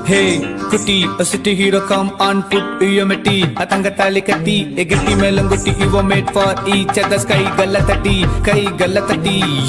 Hey, Kuti, a city hero, come on, put your meti. A tanga tali kati, a getty melanguti, you were made for each other. Sky galatati,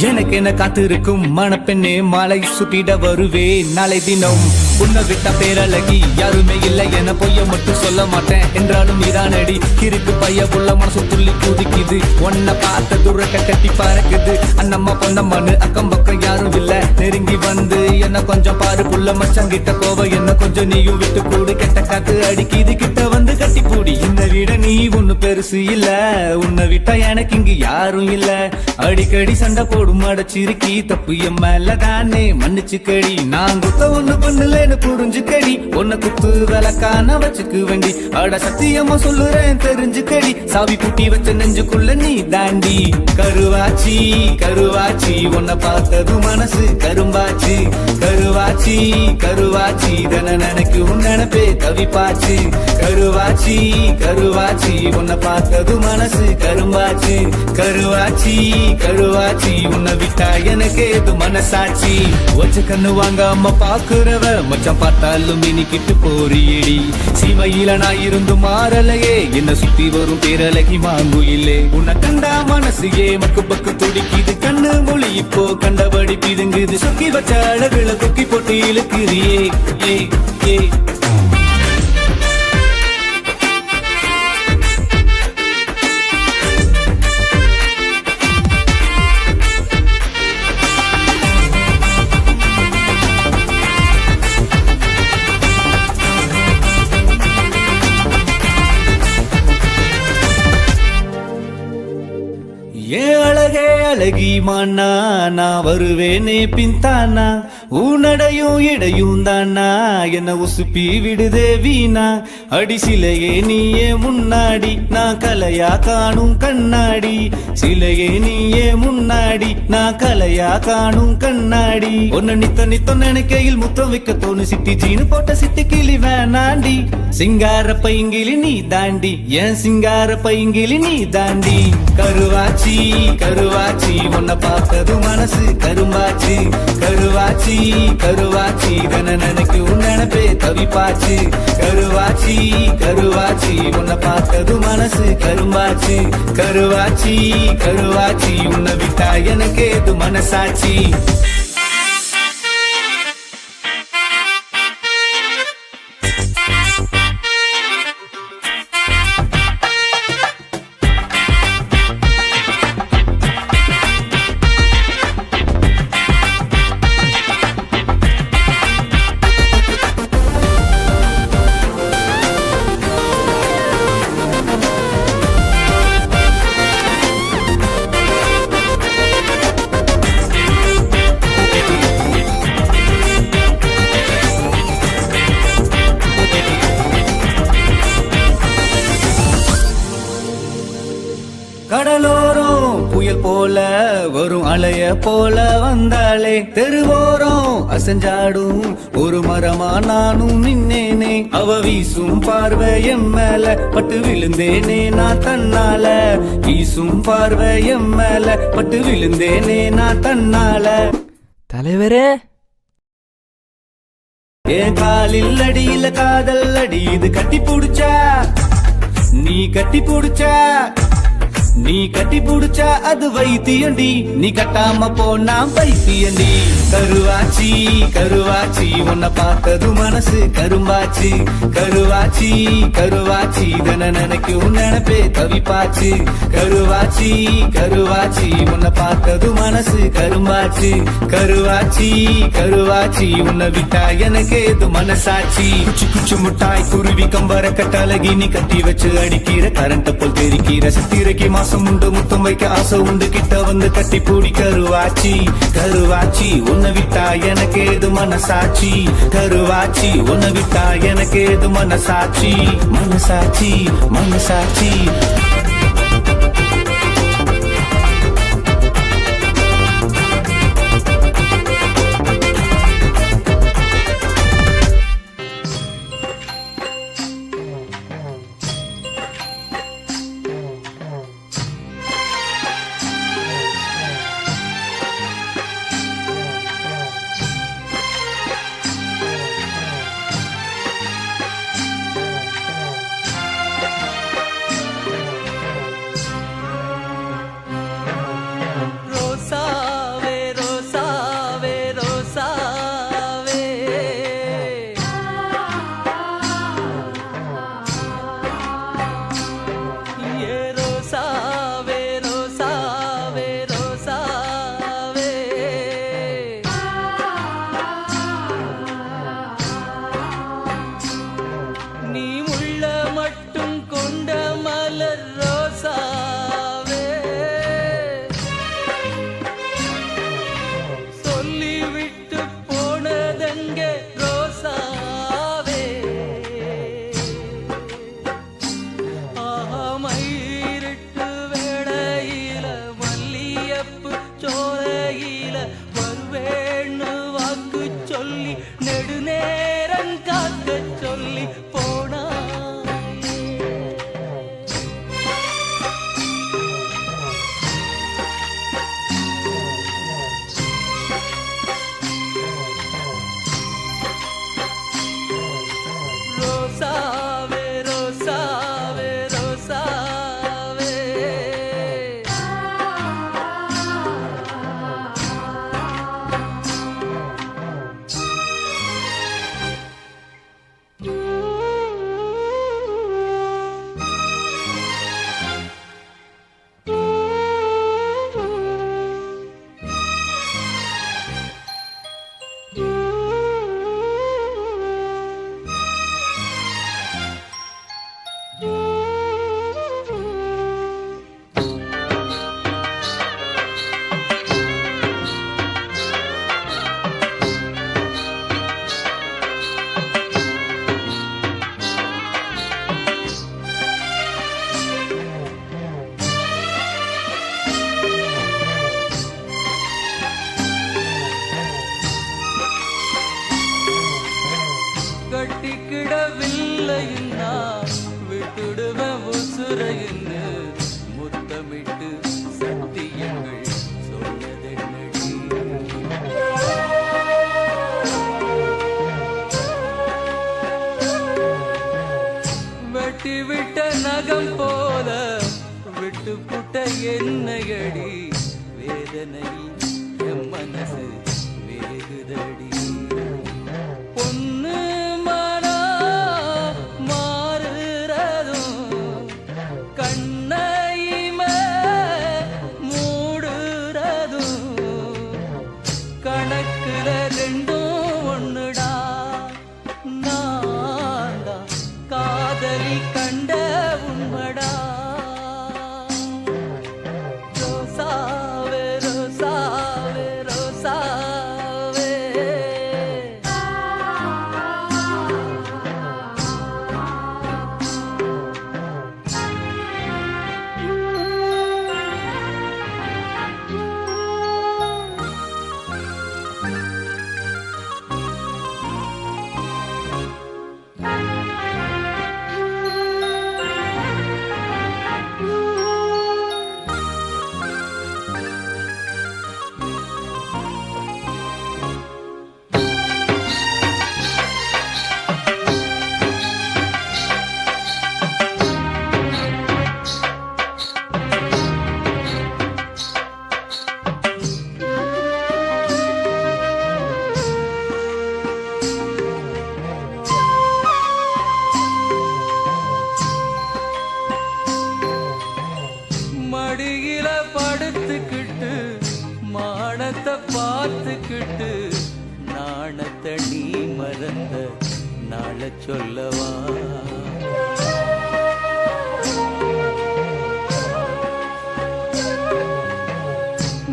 எனக்கென காத்திருக்கும் மணப்பெண்ணே மாலை சுட்டிட வருவே நாளை தினம் உன்னை விட்ட பேரழகி யாருமே இல்லை என பொய்ய மட்டும் சொல்ல மாட்டேன் என்றாலும் நீதானடி கிறுக்கு பைய உள்ள மனசு துள்ளி குதிக்குது உன்னை பார்த்த துறக்க கட்டி பறக்குது அண்ணம்மா பொண்ணம்மானு அக்கம் பக்கம் யாரும் இல்ல நெருங்கி வந்து என்ன கொஞ்சம் பாரு புள்ள மச்சாங்கிட்ட கோவ என்ன கொஞ்சம் நீயும் விட்டு கூடு கெட்ட காத்து அடிக்குது கிட்ட வந்து கட்டி பூடி இந்த விட நீ ஒண்ணு பெருசு இல்ல உன்னை விட்டா எனக்கு இங்கு யாரும் இல்ல அடிக்கடி சண்டை போடும் அடைச்சிருக்கி தப்பு என் மேலதானே மன்னிச்சுக்கடி நான் குத்த ஒண்ணு பண்ணலன்னு புரிஞ்சுக்கடி உன்னை குத்து விளக்கான வச்சுக்கு வேண்டி அட சத்தியமா சொல்லுறேன் தெரிஞ்சுக்கடி சாவி பூட்டி வச்ச நெஞ்சுக்குள்ள நீ தாண்டி கருவாச்சி கருவாச்சி உன்னை பார்த்தது மனசு கரும்பாச்சு கருவாச்சி கருவாச்சி தன நினைக்கும் நினைப்பே தவிப்பாச்சு கருவாச்சி கருவாச்சி உன்னை பார்த்தது மனசு கரும்பாச்சு கருவாச்சி கருவாச்சி உன்னை விட்டா எனக்கு ஏது மனசாட்சி வச்ச கண்ணு வாங்க அம்மா பாக்குறவ மச்சான் பார்த்தாலும் மினிக்கிட்டு போறியடி சீமையில நான் இருந்து மாறலையே என்ன சுத்தி வரும் பேரழகி மாங்குயிலே உன்னை கண்டா மனசு மக்கு பக்கு துடிக்குது கண்ணு மொழி இப்போ கண்டபடி பிதுங்குது சொக்கி வச்ச அழகுல கொக்கி போட்டு இழுக்குறியே ஏ ஏ அழகே அழகி மானா நான் வருவேனே பின்தானா உன்னடையும் இடையும் தானா என்ன உசுப்பி விடுதே வீணா அடிசிலையே நீயே முன்னாடி நான் கலையா காணும் கண்ணாடி சிலையே நீயே முன்னாடி நான் கலையா காணும் கண்ணாடி ஒன்னு நித்த நினைக்கையில் முத்தம் வைக்க தோணு சிட்டி ஜீனு போட்ட சிட்டி கிளி வேணாண்டி சிங்கார பைங்கிலி நீ தாண்டி என் சிங்கார பைங்கிலி நீ தாண்டி கருவாச்சி கருவாச்சி உன்னை பார்த்தது மனசு கரும்பாச்சு கருவாச்சி கருவாச்சி தன நினைக்கும் நினைப்பே தவிப்பாச்சு கருவாச்சி கருவாச்சி உன்னை பார்த்தது மனசு கரும்பாச்சு கருவாச்சி கருவாச்சி உன்னை விட்டா எனக்கு ஏது மனசாட்சி கடலோரம் புயல் போல வரும் அலைய போல வந்தாலே தெருவோரம் அசஞ்சாடும் ஒரு மரமா நானும் நின்னேனே அவ வீசும் பார்வை எம் மேல பட்டு விழுந்தேனே நான் தன்னால வீசும் பார்வை எம் மேல பட்டு விழுந்தேனே நான் தன்னால தலைவரே என் காலில் அடியில காதல் அடி இது கட்டி புடிச்சா நீ கட்டி புடிச்சா நீ கட்டி புடிச்சா அது வைத்தியண்டி நீ கட்டாம போனா பைத்தியண்டி கருவாச்சி கருவாச்சி உன்னை பார்த்தது மனசு கரும்பாச்சு கருவாச்சி கருவாச்சி தன நினைக்கும் நினைப்பே தவிப்பாச்சு கருவாச்சி கருவாச்சி உன்னை பார்த்தது மனசு கரும்பாச்சு கருவாச்சி கருவாச்சி உன்னை விட்டா எனக்கு ஏது மனசாட்சி குச்சி குச்சி முட்டாய் குருவி கம்பர கட்டழகி நீ கட்டி வச்சு அடிக்கிற கரண்ட போல் தெரிக்கிற சித்திரைக்கு மாசம் உண்டு முத்தம் வைக்க ஆசை உண்டு கிட்ட வந்து கட்டி பூடி கருவாச்சி கருவாச்சி உன்னை விட்டா எனக்கு ஏது மனசாட்சி கருவாச்சி உன்னை விட்டா எனக்கு ஏது மனசாட்சி மனசாட்சி மனசாட்சி எங்கே ரோசாவே ஆமையிருட்டு வேளையில மல்லியப்பு சோலையில வருவேன்னு வாக்கு சொல்லி நெடுநேரம் காக்க சொல்லி போனா ரோசாவே ரோசாவே ரோசாவே கட்டிக்கிடவில்லைன்னா விட்டுடுவேன் உசுரைன்னு முத்தமிட்டு சத்தியங்கள் சொன்னதென்னடி வெட்டி விட்ட நகம் போல விட்டு புட்ட என்னையடி வேதனையில் என் மனசு வேகுதடி பொண்ணு கணக்குல ரெண்டும் ஒண்ணுடா நான்டா காதலி கண்ட உண்மடா ரோசாவே ரோசாவே ரோசாவே மடியில படுத்துக்கிட்டு மானத்தை பார்த்துக்கிட்டு நாணத்தை நீ மறந்த நாள சொல்லவா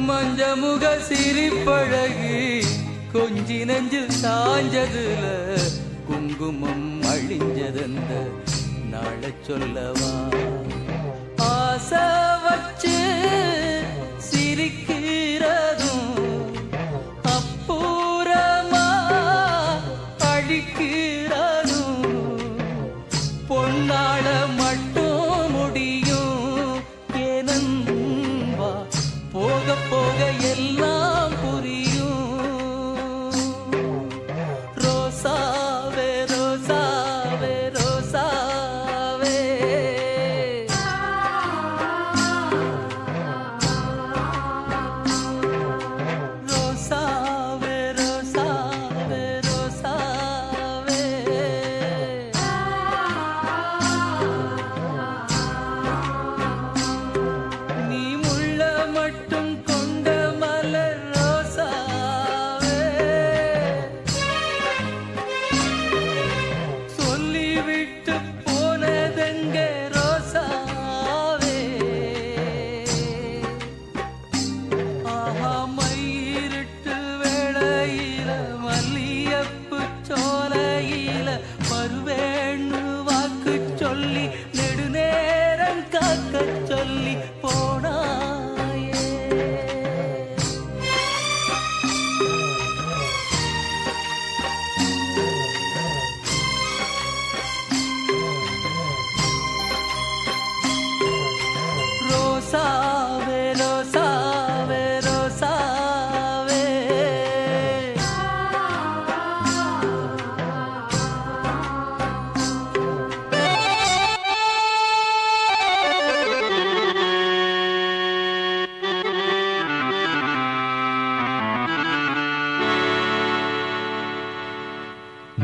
மஞ்சமுக சிரிப்பழகி கொஞ்சி நெஞ்சில் சாஞ்சதுல குங்குமம் அழிஞ்சதந்த நாள சொல்லவா ஆசை வச்சு சிரிக்கிறதும் அப்புறமா அழிக்கிறதும் பொன்னாள மட்டும் முடியும் ஏனன்பா போக போக எல்லாம் புரியும் ரோசாவே ரோசாவே ரோசாவே ரோசாவே ரோசாவே ரோசாவே சோலையில வருவேன்னு வாக்கு சொல்லி நெடுநேரம் காக்க சொல்லி போனாயே. ரோசாவே ரோசாவே ரோசாவே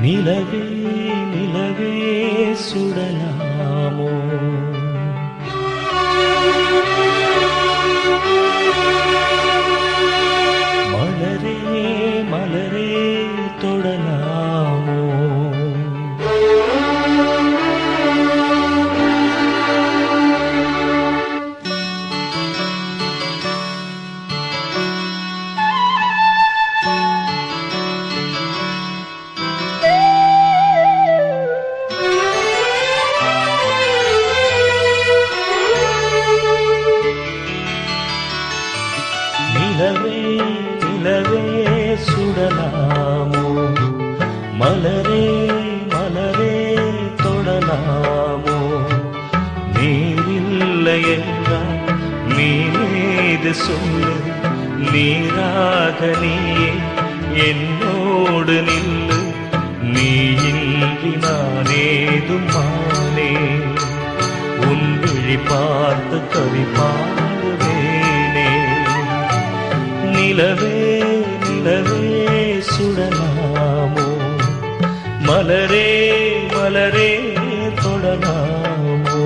நிலவே நிலவே சுடலாமோ மலரே மலரே தொடலாமோ நிலவே நிலவே சுடலாமோ மலரே மலரே தொடலாமோ நீரில்லை என்றால் நீ மீது சொல்லு நீராக நீயே என்னோடு நில்லு நீ இன்றி நானேதும் மானே உன் விழி பார்த்து கவி பாடுவேனே நிலவே நிலவே சுடலாமோ மலரே மலரே தொடலாமோ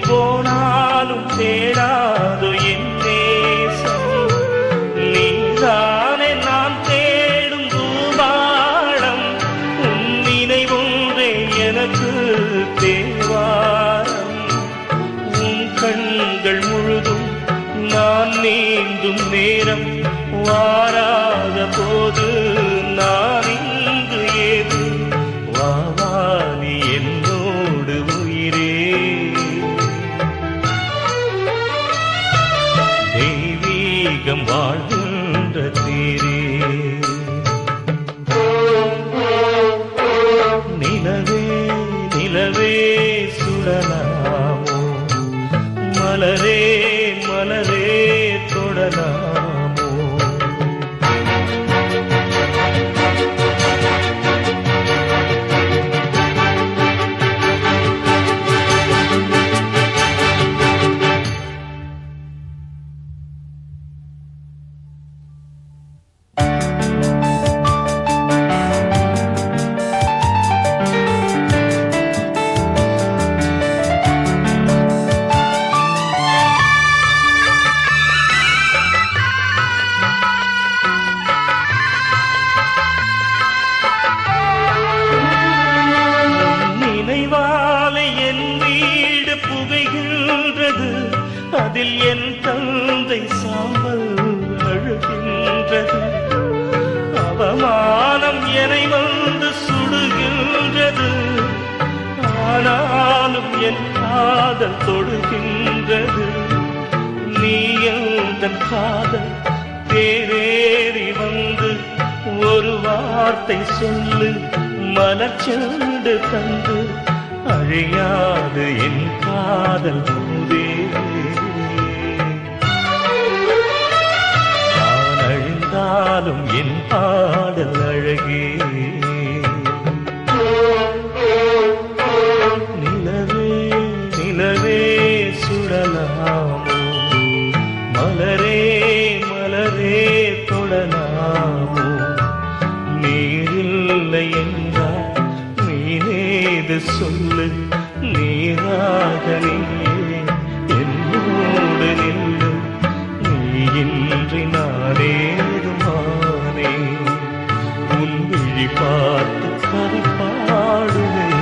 போனாலும் தேடாது என் நேசம் நீதானே நான் தேடும் தூபாடம் உன் நினைவொன்றே எனக்கு தேவாரம் உன் கண்கள் முழுதும் நான் நீந்தும் நேரம் வாராத போது நான் இங்கு ஏது வாவானி என்னோடு உயிரே தெய்வீகம் வாழ்கின்ற தீரே நிலவே நிலவே சுடலாமோ மலரே மலரே தொடலாமோ அதில் என் தந்தை சாம்பல் அழுகின்றது அவமானம் என்னை வந்து சுடுகின்றது ஆனாலும் என் காதல் தொடுகின்றது நீ என் காதல் தேரேறி வந்து ஒரு வார்த்தை சொல்லு மலர்ச்செண்டு தந்து அழியாது என் காதல் பூவே நான் அழிந்தாலும் என் பாடல் அழகே நிலவே சொல்லு நீராக நீயே என்னோடு நில்லு நீ இன்றி நானேதுமானே உன் விழி பார்த்து கவி பாடுவேனே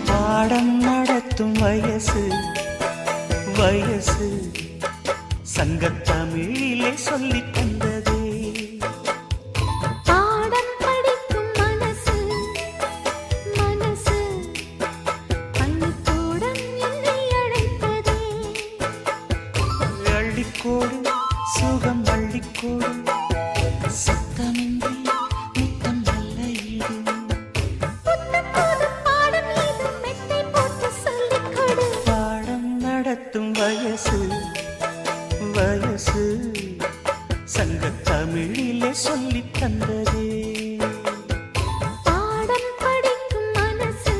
பாடம் நடத்தும் வயசு வயசு சங்கத்தமிழிலே சொல்லித் தந்ததே பாடம் படிக்கும் மனசு மனசு பள்ளிக்கூடம் என்னை அழைத்ததே அள்ளிக்கோடு சுகம் அள்ளிக்கோடு சத்தமின்றி முத்தம் நல்ல ஈடு புத்தம் புதும் பாடம் ஏதும் மெத்தை போட்டு சொல்லிக் கொடு பாடம் நடத்தும் வயசு வயசு சங்கத்தமிழிலே சொல்லித் தந்ததே பாடம் படிக்கும் மனசு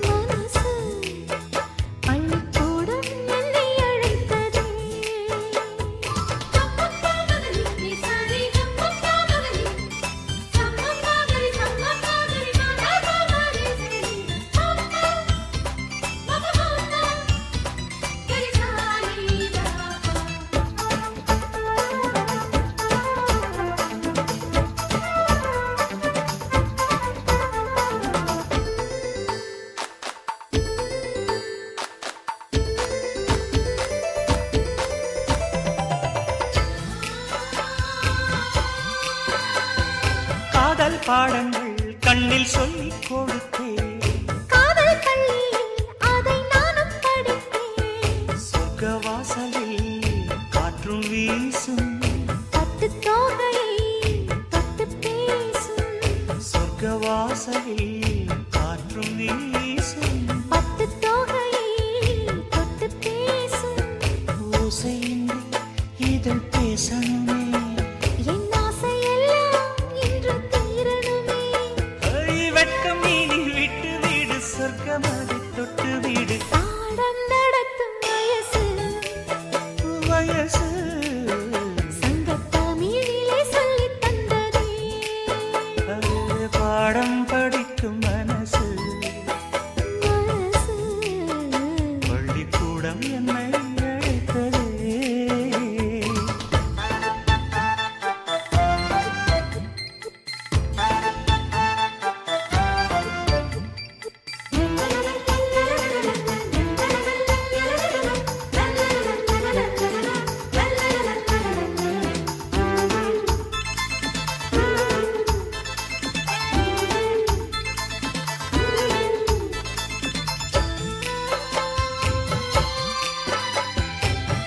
மனசு பள்ளிக்கூடம் என்னை அழைத்ததே காதல் பாடங்கள் கண்ணில் சொல்லிக் கொடுத்தேன் காதல் பள்ளியில் அதை நானும் படித்தேன் சொர்க்க வாசலில் காற்றும் வீசும் பட்டு தோகையை தொட்டு பேசும் சொர்க்க வாசலில் காற்றும் வீசும் பட்டு தோகையை தொட்டு பேசும் ஓசையின்றி இதழ் பேசணுமே என் ஆசையெல்லாம் இன்று தீரணுமே வெட்கம் நீ விட்டு வீடு சொர்க்கம் அதை தொட்டு வீடு பாடம் நடத்தும் வயசு வயசு சங்கத்தமிழிலே சொல்லித் தந்ததே அது பாடம் படிக்கும் மனசு மனசு பள்ளிக்கூடம் என்னை அழைத்ததே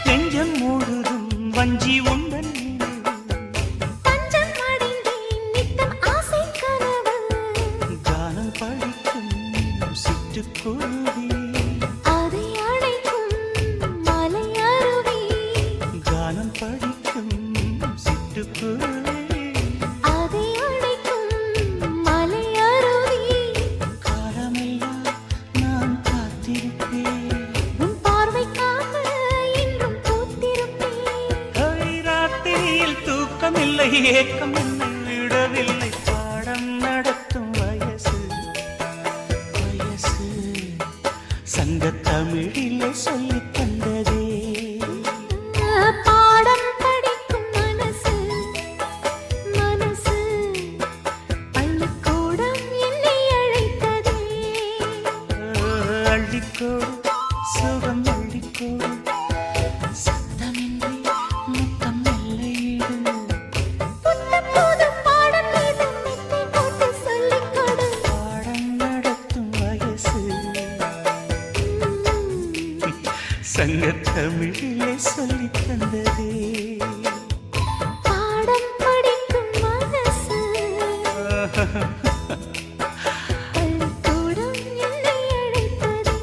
நெஞ்சம் முழுதும் வஞ்சி உண்டன் பஞ்சம் அடைந்தேன் நித்தம் ஆசை கனவு கானம் படிக்கும் சிட்டுக்குருவி அதை அழைக்கும் மலை அருவி கானம் படிக்கும் சிட்டுக்குருவி அதை அழைக்கும் மலை அருவி காலமெல்லாம் நான் காத்திருப்பேன் உன் பார்வைக்காக இன்றும் பூத்திருப்பேன் ராத்திரியில் தூக்கமில்லை ஏக்கம் என்னை விடவில்லை பாடம் நடத்தும் வயசு வயசு சங்கத்தமிழிலே சொல்லித் தந்ததே பாடம் படிக்கும் மனசு மனசு பள்ளிக்கூடம் என்னை அழைத்ததே அள்ளிக்கோடு சுகம் அள்ளிக்கோடு சத்தமின்றி முத்தம் நல்ல ஈடு புத்தம் புதும் பாடம் ஏதும் மெத்தை போட்டு சொல்லிக் கொடு சங்கத்தமிழிலே சொல்லி தந்ததே பாடம் படிக்கும் மனசு பள்ளிக்கூடம் என்னை அழைத்ததே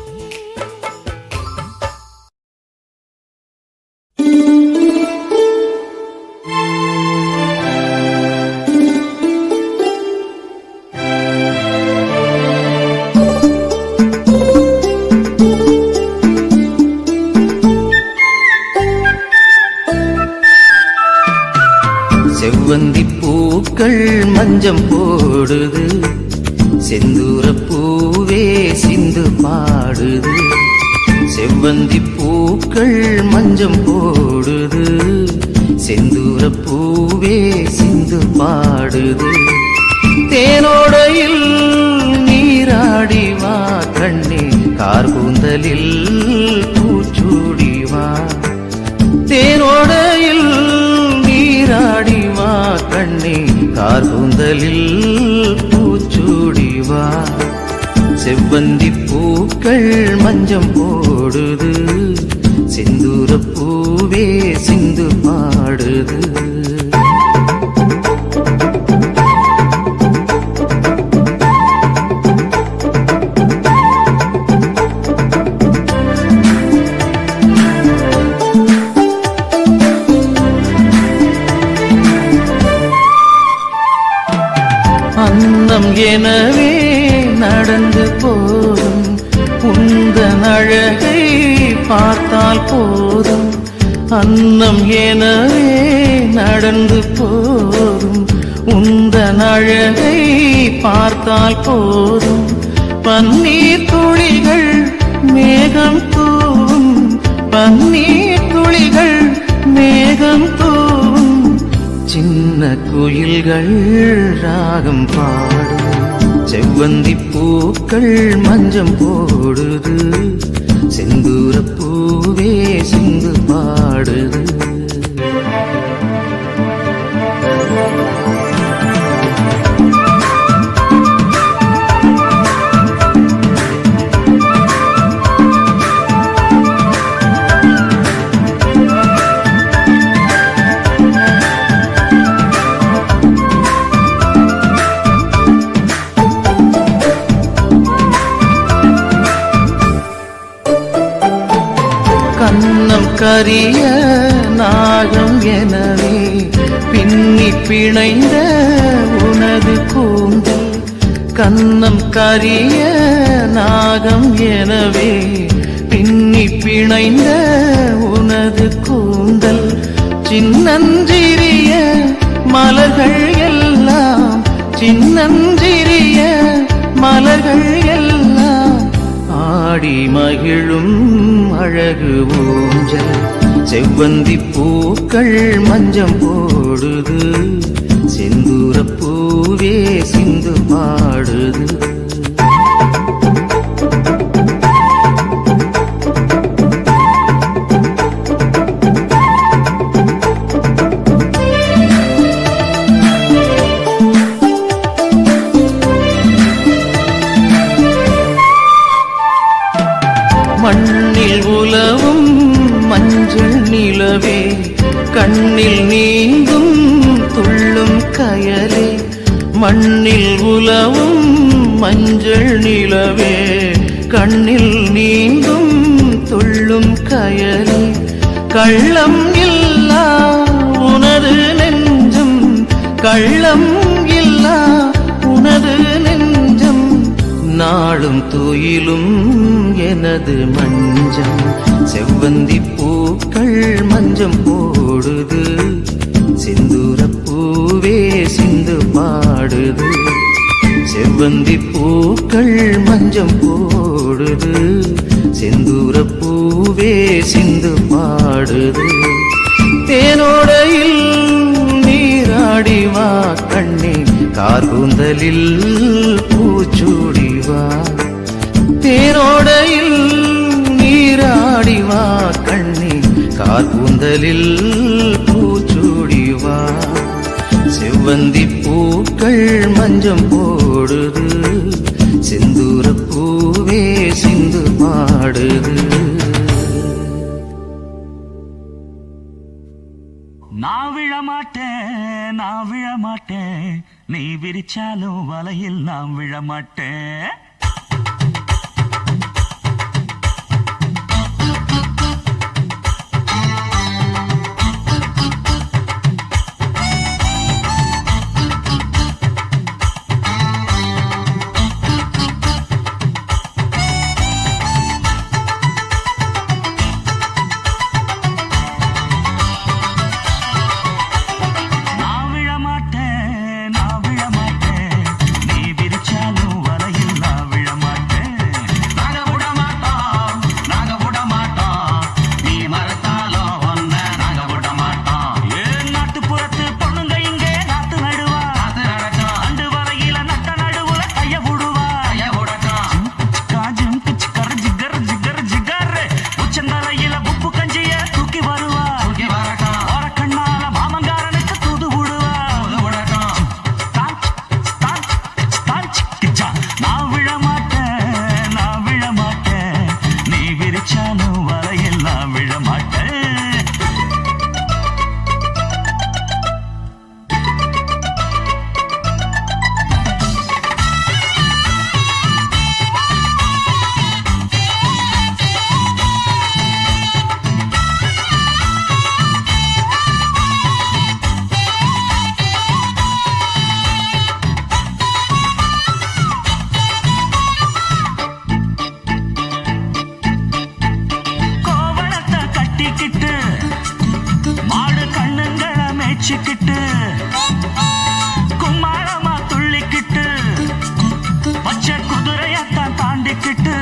செவ்வந்தி பூக்கள் மஞ்சம் போடுது, செந்தூர பூவே சிந்து பாடுது. செவ்வந்தி பூக்கள் மஞ்சம் போடுது, செந்தூர பூவே சிந்து பாடுது. தேனோடையில் நீராடி வா கண்ணே, கார்கூந்தலில் பூச்சூடி வா. தேனோடையில் நீராடி வா கண்ணே, கார்கூந்தலில் பூச்சூடி வா. செவ்வந்தி பூக்கள் மஞ்சம் போடுது, செந்தூர பூவே சிந்து பாடுது. அன்னம் எனவே நடந்து போதும், உந்தன் அழகை பார்த்தால் போதும். அன்னம் எனவே நடந்து போதும், உந்தன் அழகை பார்த்தால் போதும். பன்னீர் துளிகள் மேகம் தூவும், பன்னீர் துளிகள் மேகம் தூவும். சின்ன குயில்கள் ராகம் பாடும், செவ்வந்தி பூக்கள் மஞ்சம் போடுது, செந்தூர பூவே சிந்து பாடுது. கன்னம் கரிய நாகம் எனவே பின்னி பிணைந்த உனது கூந்தல். கன்னம் கரிய நாகம் எனவே பின்னி பிணைந்த உனது கூந்தல். சின்னஞ்சிறிய மலர்கள் எல்லாம், சின்னஞ்சிறிய மலர்கள் எல்லாம் ஆடி மகிழும் அழகு ஊஞ்சல். செவ்வந்தி பூக்கள் மஞ்சம் போடுது, செந்தூர பூவே சிந்து பாடுது. மண்ணில் உலவும் மஞ்சள் நிலவே, கண்ணில் நீந்தும் துள்ளும் கயலே. மண்ணில் உலவும் மஞ்சள் நிலவே, கண்ணில் நீந்தும் துள்ளும் கயலே. கள்ளம் இல்லா உனது நெஞ்சம், கள்ளம் இல்லா உனது நெஞ்சம். நாளும் துயிலும் எனது மஞ்சம். செவ்வந்தி பூக்கள் மஞ்சம் போடுது, செந்தூர பூவே சிந்து பாடுது. செவ்வந்தி பூக்கள் மஞ்சம் போடுது, செந்தூர பூவே சிந்து பாடுது. தேனோடையில் நீராடி வா கண்ணே, கார்கூந்தலில் பூச்சூடி வா. தேனோடையில் நீராடி வா கண்ணே, கார்கூந்தலில் பூச்சூடி வா. செவ்வந்தி பூக்கள் மஞ்சம் போடுது, செந்தூர பூவே சிந்து பாடுது. நீ விரிச்சாலும் வலையில் நாம் விழமாட்டேன். கும்மாளமா துள்ளிக்கிட்டு பச்சை குதிரையத்தான் தாண்டிக்கிட்டு